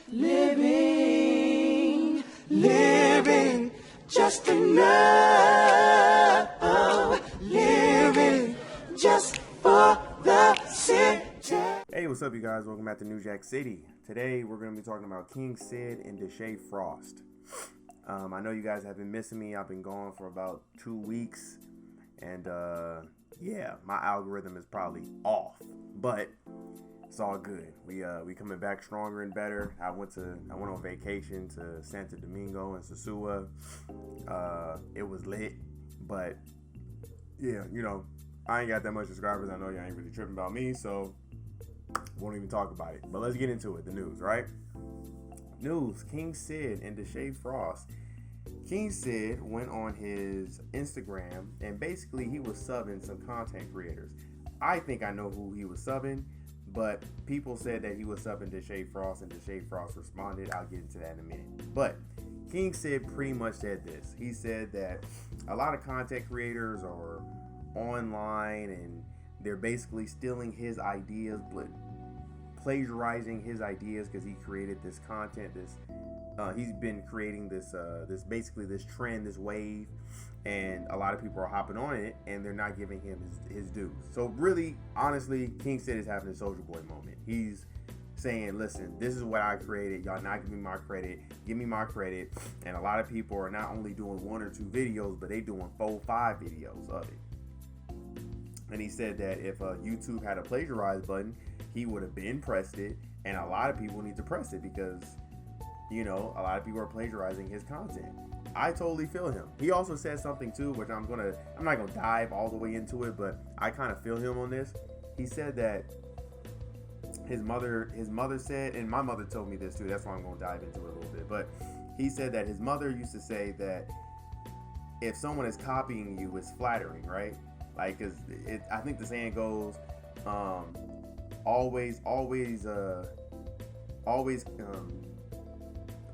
living just enough, living just for the city. Hey, what's up, you guys? Welcome back to New Jack City. Today, we're going to be talking about Kingcid and Deshae Frost. I know you guys have been missing me. I've been gone for about 2 weeks, and yeah, my algorithm is probably off, but it's all good. We coming back stronger and better. I went on vacation to Santo Domingo and Sosua. It was lit, but yeah, you know, I ain't got that much subscribers. I know y'all ain't really tripping about me, so won't even talk about it. But let's get into it. The news, right? News: Kingcid and Deshae Frost. Kingcid went on his Instagram and basically he was subbing some content creators. I think I know who he was subbing, but people said that he was subbing Deshae Frost, and Deshae Frost responded. I'll get into that in a minute. But Kingcid pretty much said this. He said that a lot of content creators are online and they're basically stealing his ideas, but plagiarizing his ideas because he created this content. He's been creating this basically this trend, this wave, and a lot of people are hopping on it, and they're not giving him his dues. So really, honestly, Kingcid is having a Soulja Boy moment. He's saying, listen, this is what I created. Y'all not giving me my credit. Give me my credit. And a lot of people are not only doing 1 or 2 videos, but they doing 4, 5 videos of it. And he said that if YouTube had a plagiarize button, he would have been pressed it, and a lot of people need to press it because, you know, a lot of people are plagiarizing his content. I totally feel him. He also said something too, which I'm not gonna dive all the way into it, but I kind of feel him on this. He said that his mother said, and my mother told me this too, that's why I'm gonna dive into it a little bit, but he said that his mother used to say that if someone is copying you, it's flattering, right? Like, cause I think the saying goes,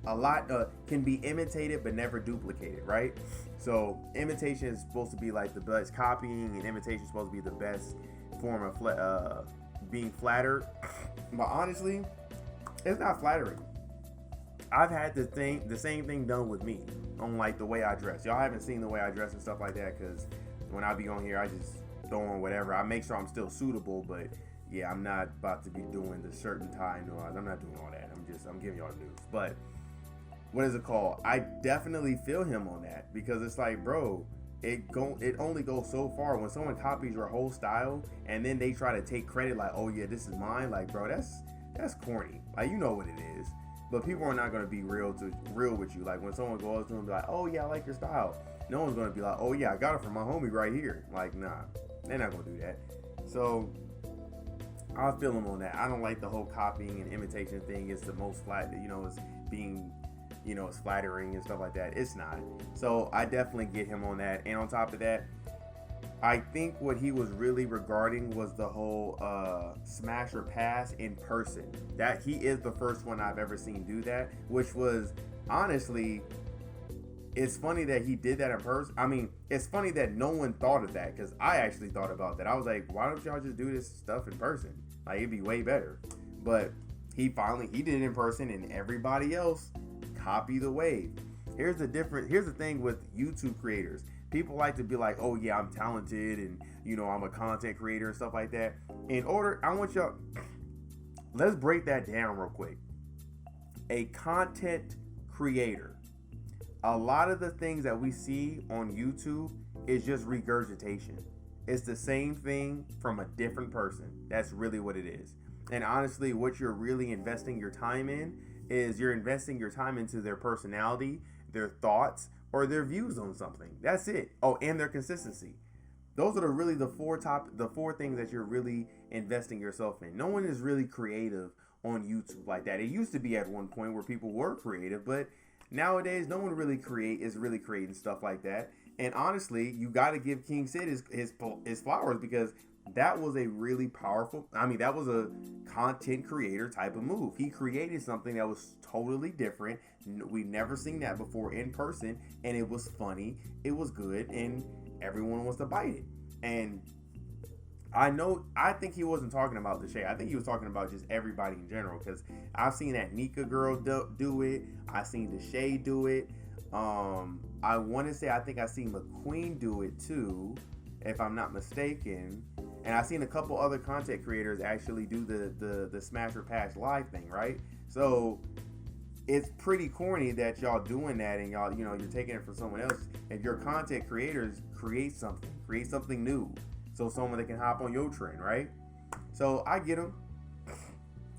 a lot can be imitated but never duplicated, right? So imitation is supposed to be like the best, copying and imitation is supposed to be the best form of being flattered. But honestly, it's not flattering. I've had the same thing done with me on like the way I dress. Y'all haven't seen the way I dress and stuff like that, because when I be on here, I just throw on whatever. I make sure I'm still suitable, but yeah, I'm not about to be doing the shirt and tie and I'm not doing all that. I'm giving y'all the news. But what is it called? I definitely feel him on that, because it's like, bro, it only goes so far. When someone copies your whole style and then they try to take credit like, oh yeah, this is mine. Like, bro, that's corny. Like, you know what it is. But people are not gonna be real with you. Like when someone goes to them and be like, oh yeah, I like your style. No one's gonna be like, oh yeah, I got it from my homie right here. Like, nah, they're not gonna do that. So I feel him on that. I don't like the whole copying and imitation thing. It's the most flat, you know, it's being, you know, it's flattering and stuff like that. It's not. So I definitely get him on that. And on top of that, I think what he was really regarding was the whole smash or pass in person. That he is the first one I've ever seen do that, which was honestly, it's funny that he did that in person. I mean, it's funny that no one thought of that, because I actually thought about that. I was like, why don't y'all just do this stuff in person? Like, it'd be way better. But he did it in person, and everybody else copied the wave. Here's the thing with YouTube creators. People like to be like, oh yeah, I'm talented, and you know, I'm a content creator and stuff like that. Let's break that down real quick. A content creator, a lot of the things that we see on YouTube is just regurgitation. It's the same thing from a different person. That's really what it is. And honestly, what you're really investing your time in is you're investing your time into their personality, their thoughts, or their views on something. That's it. Oh, and their consistency. Those are really the four things that you're really investing yourself in. No one is really creative on YouTube like that. It used to be at one point where people were creative, but nowadays no one is really creating stuff like that. And honestly, you got to give Kingcid his flowers, because that was a really powerful, that was a content creator type of move. He created something that was totally different. We've never seen that before in person, and it was funny, it was good, and everyone wants to bite it. And I think he wasn't talking about Deshae. I think he was talking about just everybody in general, because I've seen that Nika girl do it. I've seen Deshae do it. I want to say I think I seen McQueen do it too, if I'm not mistaken. And I've seen a couple other content creators actually do the Smash or Pass live thing, right? So it's pretty corny that y'all doing that, and y'all, you're taking it from someone else. If your content creators, create something new, so someone that can hop on your trend, right? So I get them.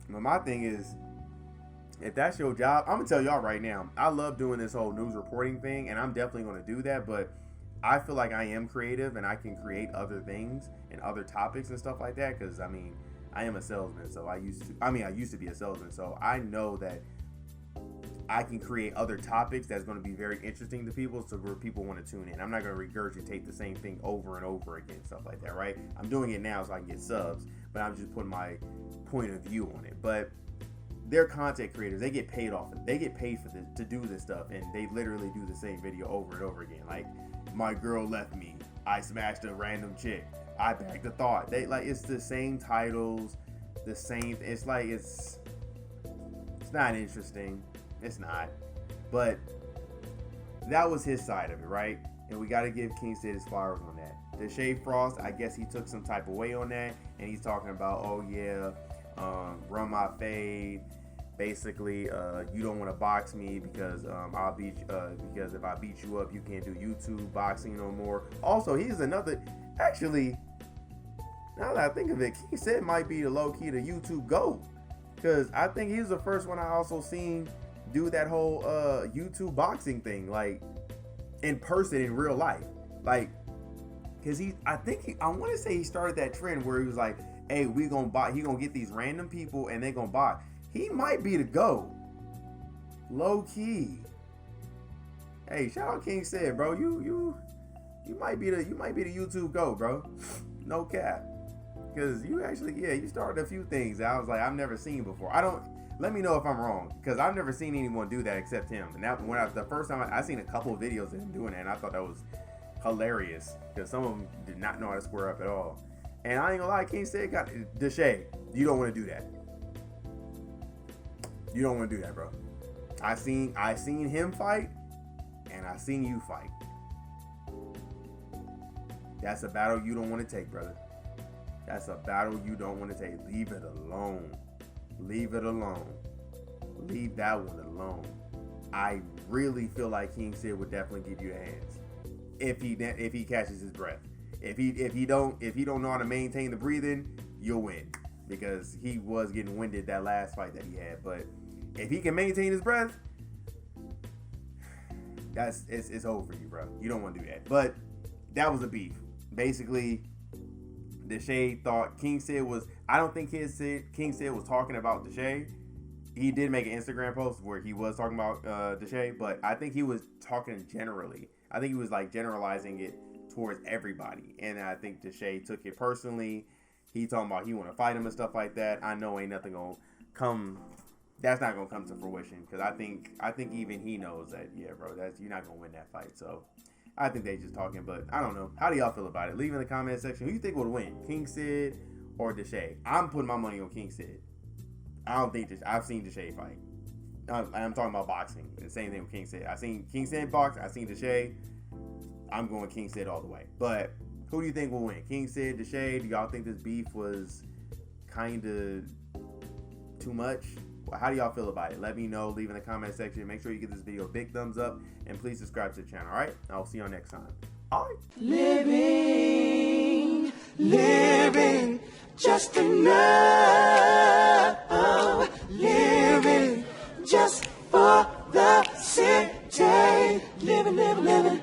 But my thing is, if that's your job, I'm gonna tell y'all right now, I love doing this whole news reporting thing, and I'm definitely gonna do that. But I feel like I am creative, and I can create other things and other topics and stuff like that. Because I mean, I am a salesman, so I used to be a salesman, so I know that I can create other topics that's going to be very interesting to people, so where people want to tune in. I'm not going to regurgitate the same thing over and over again, stuff like that, right? I'm doing it now so I can get subs, but I'm just putting my point of view on it. But they're content creators. They get paid off. They get paid for this, to do this stuff, and they literally do the same video over and over again. Like, my girl left me. I smashed a random chick. I backed the thought. It's the same titles, the same. It's not interesting. It's not. But that was his side of it, right? And we got to give Kingcid his flowers on that. Deshae Frost, I guess he took some type of way on that, and he's talking about, oh yeah, run my fade. Basically, you don't want to box me because I'll beat because if I beat you up, you can't do YouTube boxing no more. Also, he's another. Actually, now that I think of it, Kingcid might be the low key to YouTube GOAT, because I think he's the first one I also seen do that whole YouTube boxing thing, like in person in real life, like, because I want to say he started that trend where he was like, hey, he gonna get these random people and they gonna box. He might be the GOAT, low key. Hey, shout out Kingcid, bro. You might be the YouTube GOAT, bro. No cap. Because you started a few things that I was like, I've never seen before. Let me know if I'm wrong, because I've never seen anyone do that except him. And that the first time I seen a couple of videos of him doing that, and I thought that was hilarious, because some of them did not know how to square up at all. And I ain't gonna lie, Kingcid got Deshae. You don't want to do that. You don't want to do that, bro. I seen him fight, and I seen you fight. That's a battle you don't want to take, brother. That's a battle you don't want to take. Leave it alone. Leave it alone. Leave that one alone. I really feel like Kingcid would definitely give you the hands if he catches his breath. If he don't know how to maintain the breathing, you'll win, because he was getting winded that last fight that he had. But if he can maintain his breath, it's over for you, bro. You don't want to do that. But that was a beef. Basically, Deshae thought Kingcid was. I don't think Kingcid was talking about Deshae. He did make an Instagram post where he was talking about Deshae, but I think he was talking generally. I think he was like generalizing it towards everybody, and I think Deshae took it personally. He talking about he want to fight him and stuff like that. I know ain't nothing gonna come. That's not gonna come to fruition, because I think even he knows that, yeah, bro, you're not gonna win that fight. So I think they just talking, but I don't know. How do y'all feel about it? Leave in the comment section. Who you think would win, Kingcid or Deshae? I'm putting my money on Kingcid. I don't think I've seen Deshae fight. I'm talking about boxing. The same thing with Kingcid. I've seen Kingcid box. I've seen Deshae. I'm going Kingcid all the way. But who do you think will win, Kingcid, Deshae? Do y'all think this beef was kind of too much? How do y'all feel about it? Let me know. Leave in the comment section. Make sure you give this video a big thumbs up, and please subscribe to the channel. All right? I'll see y'all next time. All right. Living, just enough. Living, just for the city. Living.